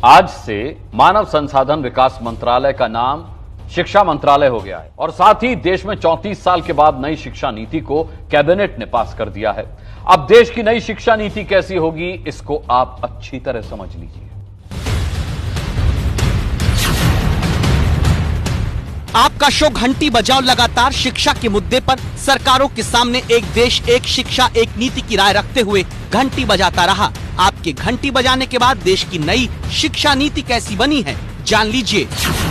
आज से मानव संसाधन विकास मंत्रालय का नाम शिक्षा मंत्रालय हो गया है और साथ ही देश में 34 साल के बाद नई शिक्षा नीति को कैबिनेट ने पास कर दिया है। अब देश की नई शिक्षा नीति कैसी होगी, इसको आप अच्छी तरह समझ लीजिए। आपका शो घंटी बजाओ लगातार शिक्षा के मुद्दे पर सरकारों के सामने एक देश एक शिक्षा एक नीति की राय रखते हुए घंटी बजाता रहा। आपके घंटी बजाने के बाद देश की नई शिक्षा नीति कैसी बनी है, जान लीजिए।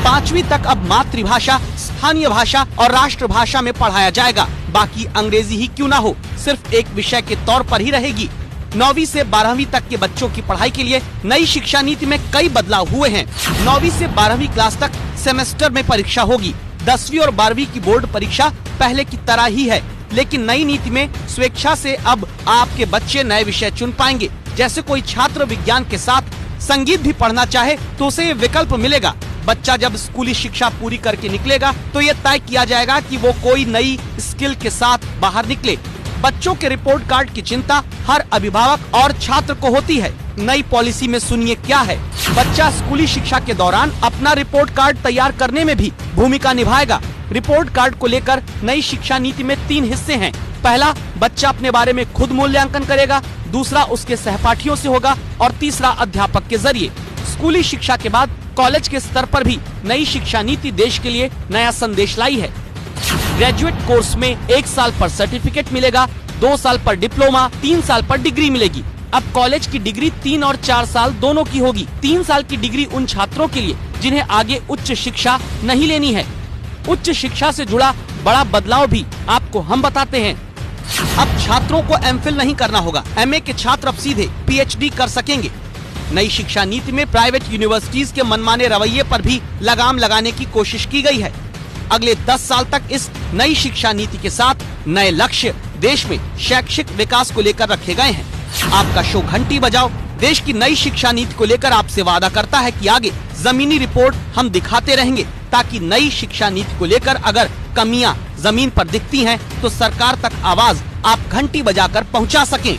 5वीं तक अब मातृभाषा, स्थानीय भाषा और राष्ट्रभाषा में पढ़ाया जाएगा। बाकी अंग्रेजी ही क्यों ना हो, सिर्फ एक विषय के तौर पर ही रहेगी। 9वीं से 12वीं तक के बच्चों की पढ़ाई के लिए नई शिक्षा नीति में कई बदलाव हुए हैं। 9वीं से 12वीं क्लास तक सेमेस्टर में परीक्षा होगी। 10वीं और 12वीं की बोर्ड परीक्षा पहले की तरह ही है, लेकिन नई नीति में स्वेच्छा से अब आपके बच्चे नए विषय चुन पाएंगे। जैसे कोई छात्र विज्ञान के साथ संगीत भी पढ़ना चाहे तो उसे ये विकल्प मिलेगा। बच्चा जब स्कूली शिक्षा पूरी करके निकलेगा तो ये तय किया जाएगा कि वो कोई नई स्किल के साथ बाहर निकले। बच्चों के रिपोर्ट कार्ड की चिंता हर अभिभावक और छात्र को होती है। नई पॉलिसी में सुनिए क्या है। बच्चा स्कूली शिक्षा के दौरान अपना रिपोर्ट कार्ड तैयार करने में भी भूमिका निभाएगा। रिपोर्ट कार्ड को लेकर नई शिक्षा नीति में 3 हिस्से हैं। पहला, बच्चा अपने बारे में खुद मूल्यांकन करेगा। दूसरा, उसके सहपाठियों से होगा और तीसरा, अध्यापक के जरिए। स्कूली शिक्षा के बाद कॉलेज के स्तर पर भी नई शिक्षा नीति देश के लिए नया संदेश लाई है। ग्रेजुएट कोर्स में 1 साल पर सर्टिफिकेट मिलेगा, 2 साल पर डिप्लोमा, 3 साल पर डिग्री मिलेगी। अब कॉलेज की डिग्री 3 और 4 साल दोनों की होगी। 3 साल की डिग्री उन छात्रों के लिए जिन्हें आगे उच्च शिक्षा नहीं लेनी है। उच्च शिक्षा से जुड़ा बड़ा बदलाव भी आपको हम बताते हैं। अब छात्रों को एमफिल नहीं करना होगा। एमए के छात्र अब सीधे पीएचडी कर सकेंगे। नई शिक्षा नीति में प्राइवेट यूनिवर्सिटीज के मनमाने रवैये पर भी लगाम लगाने की कोशिश की गई है। अगले 10 साल तक इस नई शिक्षा नीति के साथ नए लक्ष्य देश में शैक्षिक विकास को लेकर रखे गए हैं। आपका शो घंटी बजाओ देश की नई शिक्षा नीति को लेकर आपसे वादा करता है कि आगे जमीनी रिपोर्ट हम दिखाते रहेंगे, ताकि नई शिक्षा नीति को लेकर अगर कमियां जमीन पर दिखती हैं तो सरकार तक आवाज आप घंटी बजाकर पहुंचा सकें।